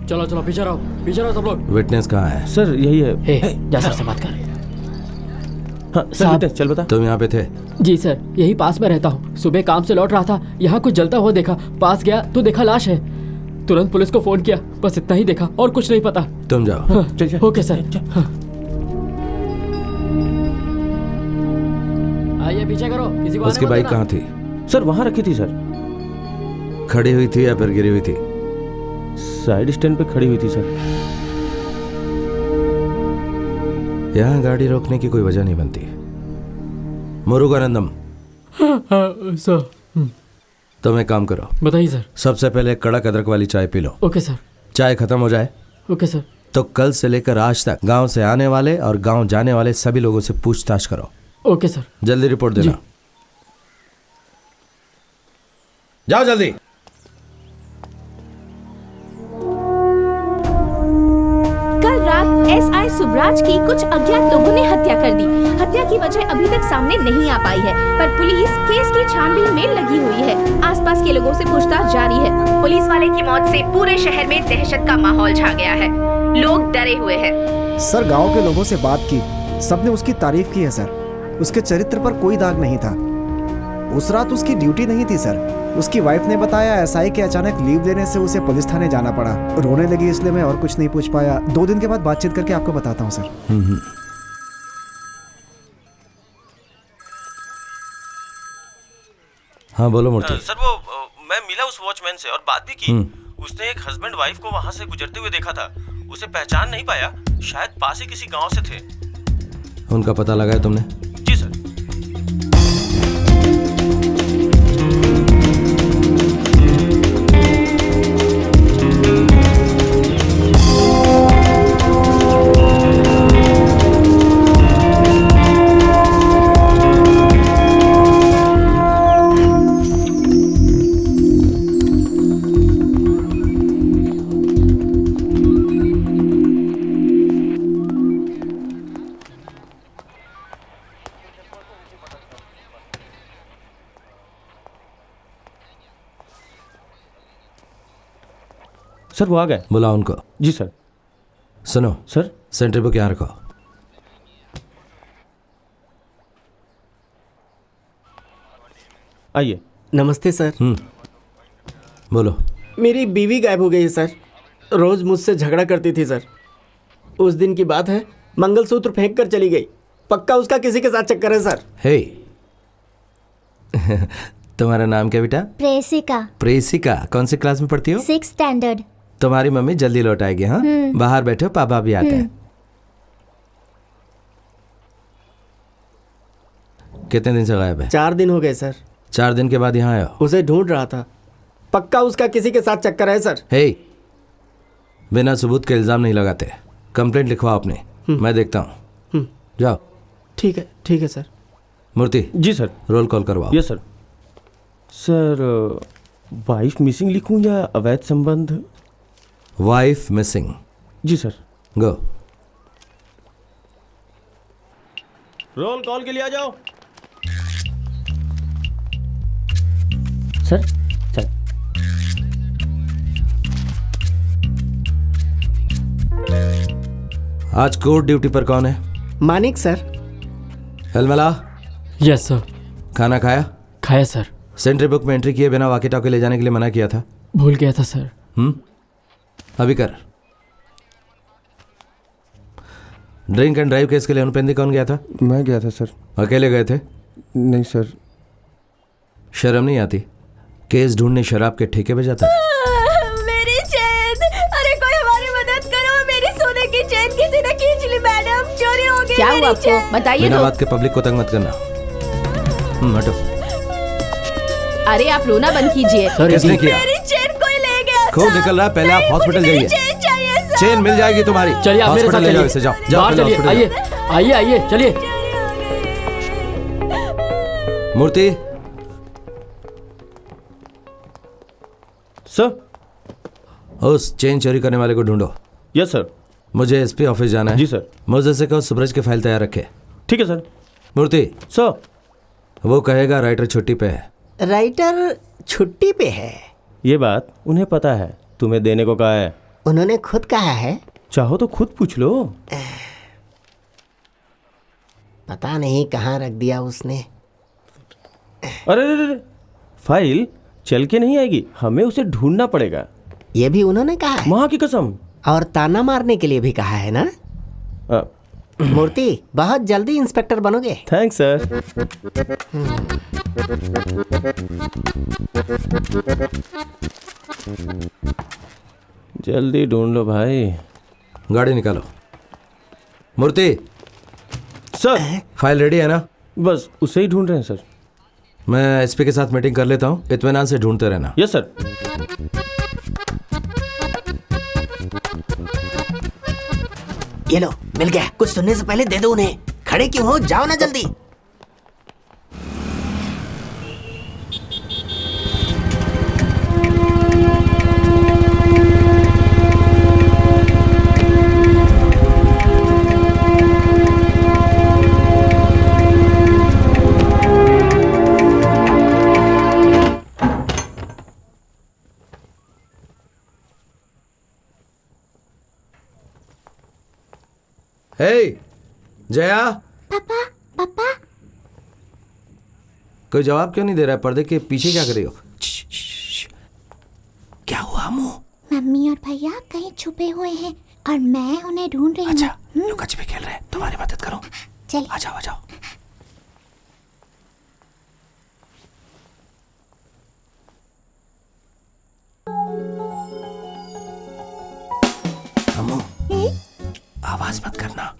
चलो चलो पीछे रहो सब लोग। विटनेस कहाँ है? सर यही है। हे, जा सर से बात कर। हाँ सर विटनेस, चल बता। तुम यहाँ पे थे? जी सर, यही पास में रहता हूँ। सुबह काम से लौट रहा था, यहाँ कुछ जलता हुआ देखा, पास गया तो देखा लाश है। तुरंत पुलिस को फोन किया, बस इतना ही देखा और कुछ नहीं पता। तुम जाओ। हाँ, चल ओके सर। हाँ। आइए पीछे करो, किसी को उसकी बाइक कहाँ थी? सर वहाँ रखी थी सर। खड़ी हुई थी या फिर गिरी हुई थी? साइड स्टैंड पे खड़ी हुई थी सर। यहाँ गाड़ी रोकने की कोई वजह नहीं बनती। मुरुगानंदम, सर। तुम एक काम करो। बताइए सर। सबसे पहले कड़क अदरक वाली चाय पी लो। Okay sir. चाय खत्म हो जाए ओके सर। तो कल से लेकर आज तक गांव से आने वाले और गांव जाने वाले सभी लोगों से पूछताछ करो। Okay sir. जल्दी रिपोर्ट देना। जाओ जल्दी। कल रात एसआई सुब्राज की कुछ अज्ञात लोगों ने हत्या कर दी। हत्या की वजह अभी तक सामने नहीं आ पाई है, पर पुलिस केस की छानबीन में लगी हुई है। आसपास के लोगों से पूछताछ जारी है। पुलिस वाले की मौत से पूरे शहर में दहशत का माहौल छा गया है। लोग डरे हुए हैं। सर गांव के लोगों से बात की, सबने उसकी तारीफ की है सर। उसके चरित्र पर कोई दाग नहीं था। उस रात उसकी ड्यूटी नहीं थी सर। उसकी वाइफ ने बताया एसआई के अचानक लीव लेने से उसे पुलिस थाने जाना पड़ा। रोने लगी, इसलिए मैं और कुछ नहीं पूछ पाया। 2 दिन के बाद बातचीत करके आपको बताता हूँ सर। हाँ बोलो मूर्ति। सर वो मैं मिला उस वॉचमैन से और बात भी की। उसने एक हस्बैंड वाइफ को वहाँ से गुजरते हुए देखा था। उसे पहचान नहीं पाया, शायद पास ही किसी गांव से थे। उनका पता लगाया तुमने? जी सर। सर वो आ गए। बुलाओ उनको। जी सर। सुनो सर। सेंट्री बुक यहाँ रखो। आइए। नमस्ते सर। बोलो। मेरी बीवी गायब हो गई है सर। रोज मुझसे झगड़ा करती थी सर। उस दिन की बात है, मंगलसूत्र फेंक कर चली गई। पक्का उसका किसी के साथ चक्कर है सर। हे तुम्हारा नाम क्या बेटा? प्रेसिका। प्रेसिका, कौन सी क्लास में पढ़ती हो? 6th standard. तुम्हारी मम्मी जल्दी लौट आएगी। हाँ बाहर बैठो, पापा भी आते हैं। कितने दिन से गायब है? 4 दिन हो गए सर। 4 दिन के बाद यहाँ आए हो? उसे ढूंढ रहा था। पक्का उसका किसी के साथ चक्कर है सर। हे बिना सबूत के इल्जाम नहीं लगाते। कंप्लेंट लिखवाओ अपने, मैं देखता हूँ। जाओ। ठीक है सर। मूर्ति। जी सर। रोल कॉल करवाओ। Yes sir. Sir wife missing लिखूं या अवैध संबंध? Wife missing. जी सर। गो। रोल कॉल के लिए आ जाओ। Sir sir. आज कोर्ट ड्यूटी पर कौन है? मानिक सर। हेलमला। Yes sir. खाना खाया? खाया सर। सेंट्री बुक में एंट्री किए बिना वाकी टॉकी ले जाने के लिए मना किया था। भूल गया था सर। अभी कर। ड्रिंक एंड ड्राइव केस के लिए अनुपेंदी कौन गया था? मैं गया था सर। अकेले गए थे? नहीं सर। शर्म नहीं आती? केस ढूंढने शराब के ठेके पे जाता है। मेरी चेन, अरे कोई हमारी मदद करो। मेरी सोने की चेन किसी ने खींच ली मैडम, चोरी हो गई। क्या हुआ आपको? बताइए बिना तो। बात के पब्लिक को तंग मत करना। हटो। अरे आप रोना बंद कीजिए। किसने किया? मेरी चेन कोई ले गया। खून निकल रहा है, पहले आप हॉस्पिटल जाइए। चेन चाहिए सर। चेन मिल जाएगी तुम्हारी। चलिए आप मेरे साथ हॉस्पिटल ले जाओ चलिए। इसे। जाओ बाहर पहले चलिए। हॉस्पिटल आइए जाओ। आइए आइए चलिए। मूर्ति। सर। उस चेन चोरी करने वाले को ढूंढो। Yes sir. मुझे एसपी ऑफिस जाना है। जी सर। मुझे से कहो सूरज की फाइल तैयार रखे। ठीक है सर। मूर्ति। सर। वो कहेगा राइटर छुट्टी पे है। राइटर छुट्टी पे है। ये बात उन्हें पता है, तुम्हें देने को कहा है। उन्होंने खुद कहा है। चाहो तो खुद पूछ लो। पता नहीं कहाँ रख दिया उसने। अरे अरे, फाइल चल के नहीं आएगी, हमें उसे ढूंढना पड़ेगा। ये भी उन्होंने कहा है। माँ की कसम। और ताना मारने के लिए भी कहा है ना। मूर्ति, बहुत जल्दी इंस्पेक्टर बनोगे। Thanks sir. जल्दी ढूंढ लो भाई। गाड़ी निकालो। मूर्ति, सर फाइल रेडी है ना? बस उसे ही ढूंढ रहे हैं सर। मैं एसपी के साथ मीटिंग कर लेता हूँ, इत्मीनान से ढूंढते रहना। Yes sir. ये लो, मिल गया। कुछ सुनने से पहले दे दो उन्हें। खड़े क्यों हो, जाओ ना जल्दी। हे जया। पापा पापा। कोई जवाब क्यों नहीं दे रहा है? पर्दे के पीछे क्या कर रही हो? क्या हुआ मुंह? मम्मी और भैया कहीं छुपे हुए हैं और मैं उन्हें ढूंढ रही हूँ। अच्छा, लुका छिपी खेल रहे हैं, तुम्हारी मदद करो। चल आ जाओ आ जाओ। अम्मू, आवाज मत करना।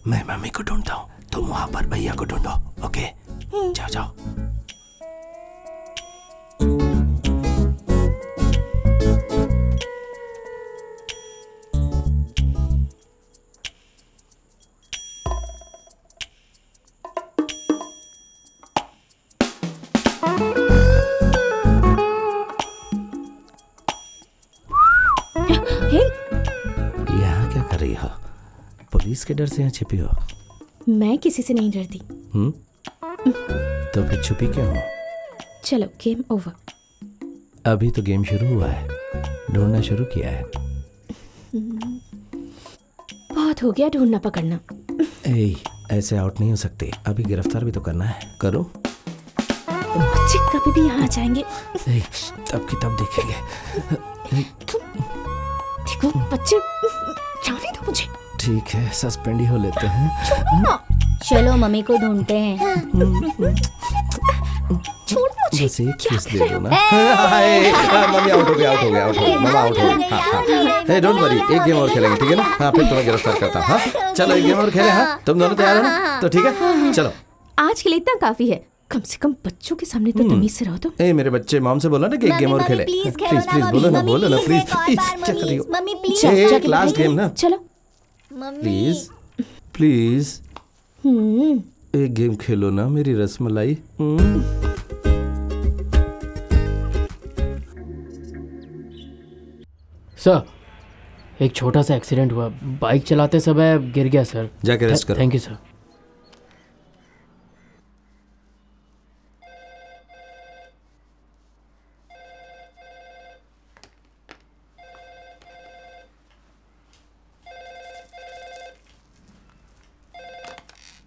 मैं मम्मी को ढूंढता हूँ, तुम वहां पर भैया को ढूंढो। ओके, जाओ जाओ। यहाँ क्या कर रही हो? पुलिस के डर से यहाँ छिपी हो? मैं किसी से नहीं डरती। तो फिर छुपी क्यों हो? चलो गेम ओवर। अभी तो गेम शुरू हुआ है, ढूंढना शुरू किया है। बहुत हो गया ढूंढना पकड़ना। ए, ऐसे आउट नहीं हो सकते, अभी गिरफ्तार भी तो करना है। करो। बच्चे कभी भी यहाँ आ जाएंगे। ए, तब की तब देखेंगे। देखो बच्चे, जाने दो मुझे। ठीक है, सस्पेंड ही हो लेते हैं। चलो मम्मी को ढूंढते हैं। छोड़ मुझे। बस एक किस दे दो ना। मम्मी आउट हो गया, आउट हो गया, आउट हो गया, मामा आउट हो गया। हाँ, डोंट वरी, एक गेम और खेलेंगे, ठीक है ना? हाँ, फिर तुम्हें गिरफ्तार करता हूँ। हाँ, चलो एक गेम और खेले। हाँ, तुम दोनों तैयार हो ना? तो ठीक है, चलो। आज के लिए इतना काफी है। कम से कम बच्चों के सामने तो तमीज से रहो तुम। ए, मेरे बच्चे, मॉम से बोला ना कि एक गेम और खेले। प्लीज प्लीज बोलो ना, बोलो ना प्लीज। क्या कर रही हो? Mummy please. एक लास्ट गेम ना, चलो प्लीज प्लीज। एक गेम खेलो ना मेरी रसमलाई। सर, एक छोटा सा एक्सीडेंट हुआ, बाइक चलाते समय गिर गया सर। जाके रेस्ट करो। Thank you sir.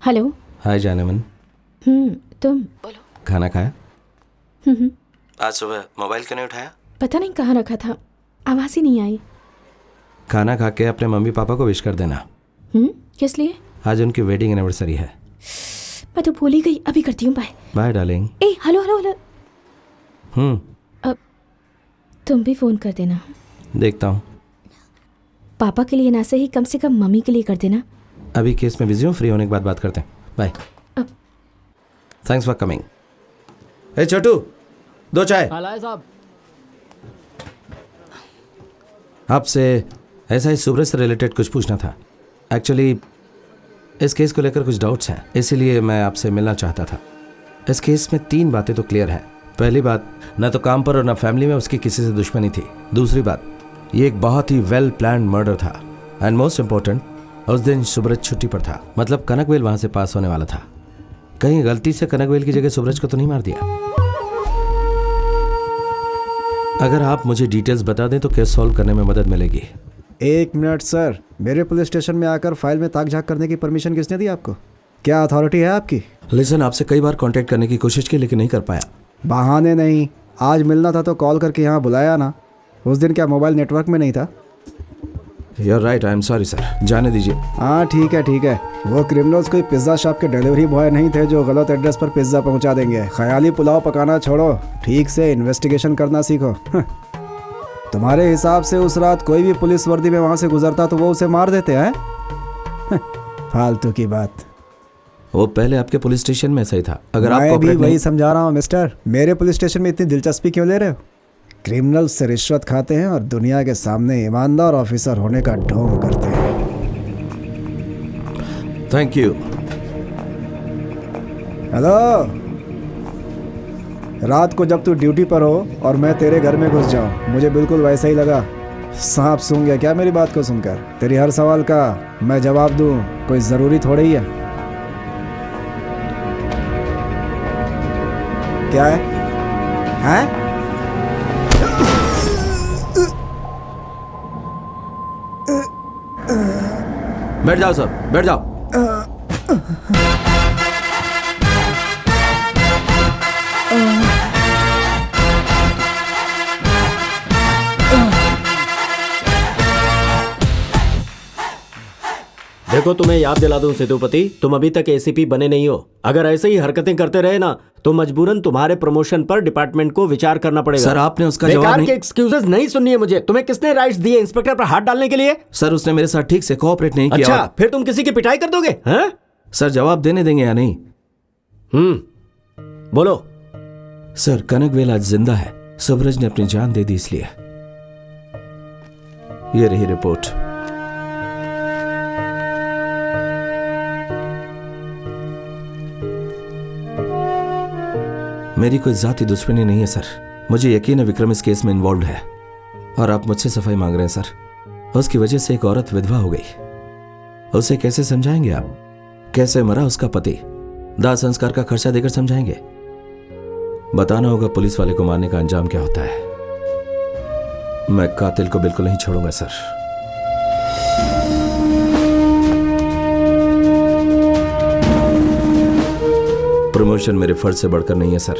हेलो। हाय जानमन। तुम बोलो। खाना खाया? आज सुबह मोबाइल क्यों नहीं उठाया? पता नहीं कहाँ रखा था, आवाज ही नहीं आई। खाना खा के अपने मम्मी पापा को विश कर देना। किस लिए? आज उनकी वेडिंग एनिवर्सरी है। मैं तो भूल ही गई, अभी करती हूँ। Bye bye darling. ए हेलो हेलो हेलो। अब तुम भी फोन कर देना। देखता हूँ। पापा के लिए ना सही, कम से कम मम्मी के लिए कर देना। अभी केस में बिजी हूँ, फ्री होने के बाद बात करते हैं। बाय। Thanks for coming. ए छोटू, 2 चाय। लाए साहब। आपसे ऐसा ही सुब्रत से रिलेटेड कुछ पूछना था। एक्चुअली इस केस को लेकर कुछ डाउट्स हैं, इसीलिए मैं आपसे मिलना चाहता था। इस केस में 3 बातें तो क्लियर हैं। पहली बात, न तो काम पर और न फैमिली में उसकी किसी से दुश्मनी थी। दूसरी बात, ये एक बहुत ही वेल प्लान्ड मर्डर था। एंड मोस्ट इम्पोर्टेंट, उस दिन सुब्रत छुट्टी पर था, मतलब कनकवेल वहां से पास होने वाला था। कहीं गलती से कनकवेल की जगह सुब्रत को तो नहीं मार दिया? अगर आप मुझे डिटेल्स बता दें तो केस सॉल्व करने में मदद मिलेगी। एक मिनट सर, मेरे पुलिस स्टेशन में आकर फाइल में ताक झाक करने की परमिशन किसने दी आपको? क्या अथॉरिटी है आपकी? लिसन, आपसे कई बार कांटेक्ट करने की कोशिश की लेकिन नहीं कर पाया। बहाने नहीं, आज मिलना था तो कॉल करके यहाँ बुलाया ना। उस दिन क्या मोबाइल नेटवर्क में नहीं था? You are right, I am sorry sir, जाने दीजिए। हाँ ठीक है ठीक है। वो क्रिमिनल्स कोई पिज्ज़ा शॉप के डिलीवरी बॉय नहीं थे जो गलत एड्रेस पर पिज्ज़ा पहुंचा देंगे। ख्याली पुलाव पकाना छोड़ो, ठीक से इन्वेस्टिगेशन करना सीखो। तुम्हारे हिसाब से उस रात कोई भी पुलिस वर्दी में वहाँ से गुजरता तो वो उसे मार देते हैं? फालतू की बात। वो पहले आपके पुलिस स्टेशन में ऐसा ही था। अगर आप मैं भी cooperate वही नहीं- समझा रहा हूँ मिस्टर। मेरे पुलिस स्टेशन में इतनी दिलचस्पी क्यों ले रहे हो? क्रिमिनल से रिश्वत खाते हैं और दुनिया के सामने ईमानदार ऑफिसर होने का ढोंग करते हैं। Thank you. हेलो, रात को जब तू ड्यूटी पर हो और मैं तेरे घर में घुस जाऊं, मुझे बिल्कुल वैसा ही लगा। सांप सूंघ गया क्या मेरी बात को सुनकर? तेरी हर सवाल का मैं जवाब दूं कोई ज़रूरी थोड़ी ही है। क्या है? हैं? बैठ जाओ सर, बैठ जाओ। देखो, तुम्हें याद दिला दूं सेतुपति, तुम अभी तक एसीपी बने नहीं हो। अगर ऐसे ही हरकतें करते रहे ना तो मजबूरन तुम्हारे प्रमोशन पर डिपार्टमेंट को विचार करना पड़ेगा। सर, आपने उसका बेकार जवाब के नहीं। एक्सक्यूजेस नहीं सुननी है मुझे। तुम्हें किसने राइट्स दिए इंस्पेक्टर पर हाथ डालने के लिए? सर, उसने मेरे साथ ठीक से कोऑपरेट नहीं किया। अच्छा, फिर तुम किसी की पिटाई कर दोगे? हैं? सर, जवाब देने देंगे या नहीं? बोलो। सर, कनकवेल आज जिंदा है। सुब्रज ने अपनी जान दे दी इसलिए। ये रही रिपोर्ट। मेरी कोई जाति दुश्मनी नहीं है सर। मुझे यकीन है विक्रम इस केस में इन्वॉल्व है और आप मुझसे सफाई मांग रहे हैं सर। उसकी वजह से एक औरत विधवा हो गई। उसे कैसे समझाएंगे आप? कैसे मरा उसका पति? दाह संस्कार का खर्चा देकर समझाएंगे? बताना होगा पुलिस वाले को मारने का अंजाम क्या होता है। मैं कातिल को बिल्कुल नहीं छोड़ूंगा सर। प्रमोशन मेरे फर्ज से बढ़कर नहीं है सर।